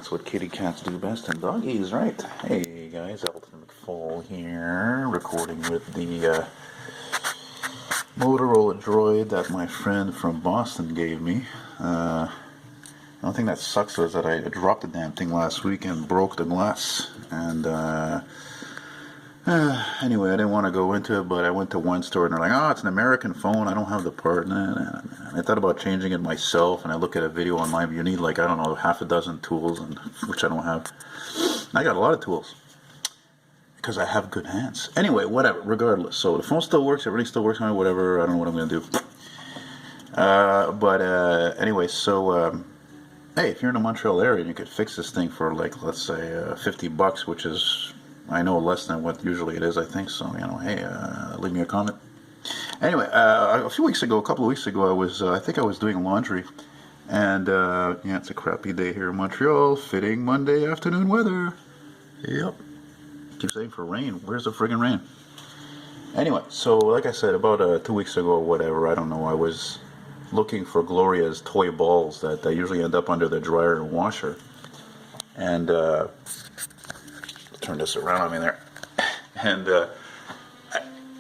That's what kitty cats do best, and doggies, right? Hey guys, Elton McFall here, recording with the Motorola Droid that my friend from Boston gave me. The only thing that sucks was that I dropped the damn thing last week and broke the glass. And anyway, I didn't want to go into it, but I went to one store and they're like, "Oh, it's an American phone. I don't have the part." And I thought about changing it myself, and I look at a video online. You need like, I don't know, half a dozen tools, and which I don't have. I got a lot of tools because I have good hands. Anyway, whatever. Regardless, so the phone still works. Everything still works. Whatever. I don't know what I'm gonna do. Anyway, so hey, if you're in the Montreal area and you could fix this thing for like, let's say, $50, which is, I know, less than what usually it is, I think. So, hey, leave me a comment. Anyway, a couple of weeks ago, I think I was doing laundry, and yeah, it's a crappy day here in Montreal. Fitting Monday afternoon weather. Yep. Keep saying for rain. Where's the friggin' rain? Anyway, so like I said, about 2 weeks ago or whatever, I don't know, I was looking for Gloria's toy balls that usually end up under the dryer and washer, and turn this around on me there, and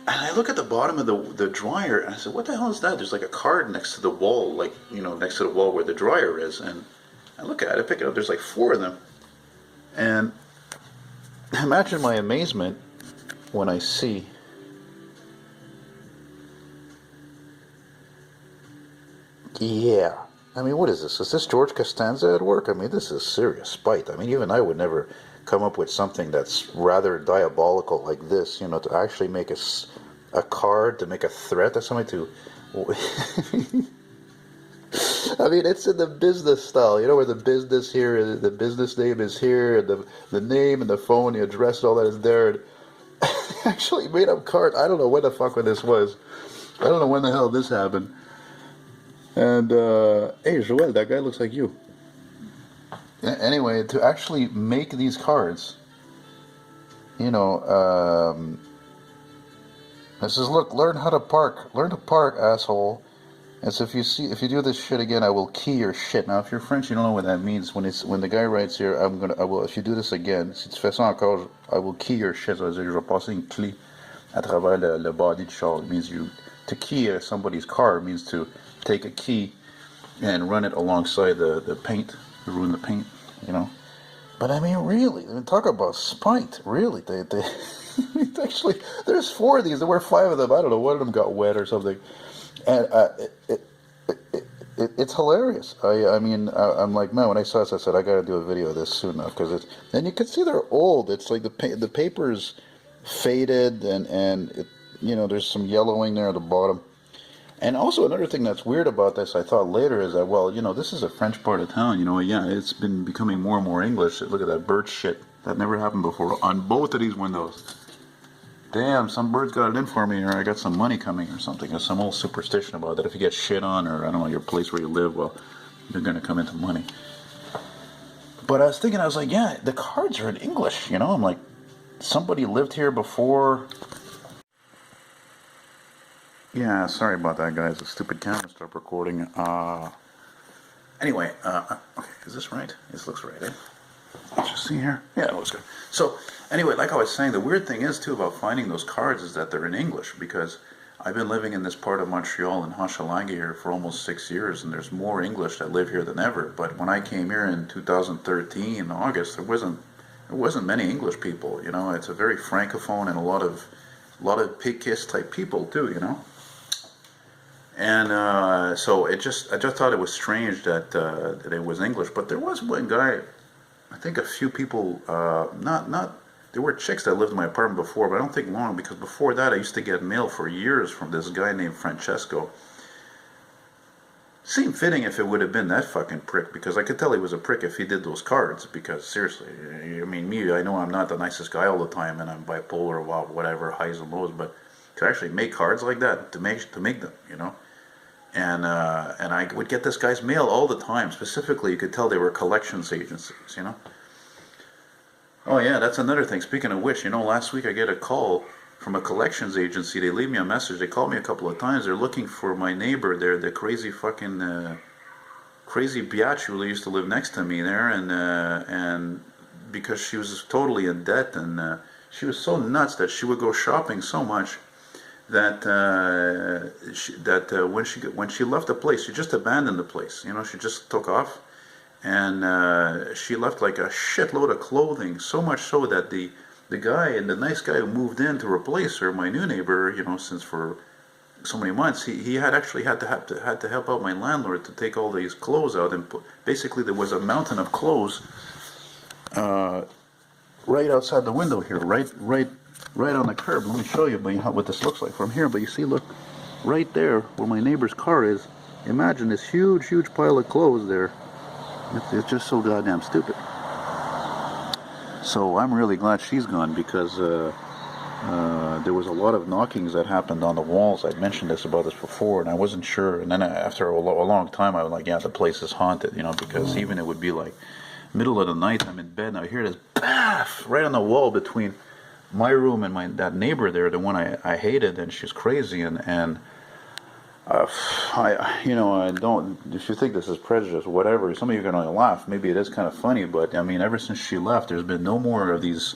I look at the bottom of the dryer, and I said, "What the hell is that?" There's like a card next to the wall, like, next to the wall where the dryer is. And I look at it, pick it up. There's like 4 of them, and imagine my amazement when I see yeah. I mean, what is this? Is this George Costanza at work? I mean, this is serious spite. I mean, even I would never come up with something that's rather diabolical like this, to actually make a card, to make a threat to somebody to... I mean, it's in the business style, where the business here, the business name is here, and the name and the phone, the address, and all that is there. And actually made up card. I don't know when the fuck this was. I don't know when the hell this happened. And, hey, Joel, that guy looks like you. Anyway, to actually make these cards, this says, "Look, learn how to park. Learn to park, asshole." And so if you do this shit again, I will key your shit. Now, if you're French, you don't know what that means. When the guy writes here, if you do this again, si tu fais ça encore, I will key your shit. Ça veut dire que je vais passer une clé à travers le body du char. It means to key somebody's car means to take a key and run it alongside the paint, ruin the paint, But I mean, really, talk about spite. Really, they actually, there's 4 of these. There were 5 of them. I don't know, one of them got wet or something, and it's hilarious. I'm like, man, when I saw this, I said, I got to do a video of this soon enough, because and you can see they're old. It's like the paper's faded, and there's some yellowing there at the bottom. And also another thing that's weird about this, I thought later, is that, well, this is a French part of town, yeah, it's been becoming more and more English. Look at that bird shit. That never happened before on both of these windows. Damn, some birds got it in for me, or I got some money coming or something. There's some old superstition about that. If you get shit on, or I don't know, your place where you live, well, you're going to come into money. But I was thinking, I was like, yeah, the cards are in English, I'm like, somebody lived here before... Yeah, sorry about that, guys. The stupid camera stopped recording. Anyway, okay, is this right? This looks right, eh? Let's just see here. Yeah, it looks good. So, anyway, like I was saying, the weird thing is, too, about finding those cards is that they're in English, because I've been living in this part of Montreal, in Hochelaga here, for almost 6 years, and there's more English that live here than ever. But when I came here in 2013, in August, there wasn't many English people, It's a very francophone and a lot of pig-kiss type people, too, And so I just thought it was strange that it was English. But there was one guy, I think a few people, there were chicks that lived in my apartment before, but I don't think long, because before that I used to get mail for years from this guy named Francesco. Seemed fitting if it would have been that fucking prick, because I could tell he was a prick if he did those cards, because seriously, I mean, I know I'm not the nicest guy all the time, and I'm bipolar, whatever, highs and lows, but to actually make cards like that, to make them, And I would get this guy's mail all the time. Specifically, you could tell they were collections agencies, Oh yeah, that's another thing. Speaking of which, last week I get a call from a collections agency. They leave me a message. They called me a couple of times. They're looking for my neighbor there, the crazy fucking crazy biatch who used to live next to me there, and because she was totally in debt, and she was so nuts that she would go shopping so much that when she left the place, she just abandoned the place. You know, she just took off, and she left like a shitload of clothing, so much so that the guy, and the nice guy who moved in to replace her, my new neighbor, you know, since for so many months, he had actually had to help out my landlord to take all these clothes out, and basically there was a mountain of clothes right outside the window here, right on the curb. Let me show you what this looks like from here. But you see, look, right there where my neighbor's car is, imagine this huge pile of clothes there. It's just so goddamn stupid. So I'm really glad she's gone, because there was a lot of knockings that happened on the walls. I'd mentioned about this before, and I wasn't sure. And then after a long time, I was like, yeah, the place is haunted, you know, because even it would be like middle of the night, I'm in bed, and I hear this baff right on the wall between my room and that neighbor there, the one I hated, and she's crazy, and I don't, if you think this is prejudice, whatever, some of you are going to laugh, maybe it is kind of funny, but I mean, ever since she left, there's been no more of these,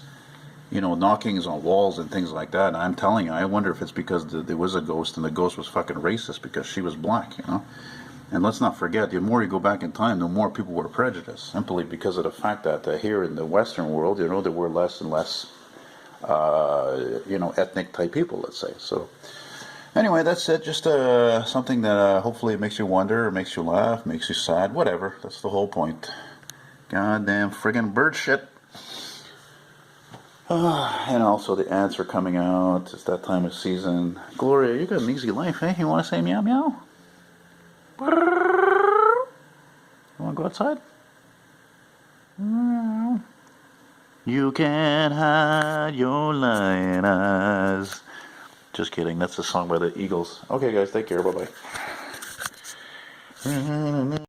you know, knockings on walls and things like that. And I'm telling you, I wonder if it's because there was a ghost, and the ghost was fucking racist because she was black, you know. And let's not forget, the more you go back in time, the more people were prejudiced, simply because of the fact that here in the Western world, you know, there were less and less ethnic type people, let's say. So anyway, that's it. Just something that hopefully makes you wonder, makes you laugh, makes you sad, whatever. That's the whole point. Goddamn friggin' bird shit. And also the ants are coming out. It's that time of season. Gloria, you got an easy life, eh? You want to say meow meow? You want to go outside? You can hide your lion eyes. Just kidding. That's a song by the Eagles. Okay, guys, take care. Bye-bye.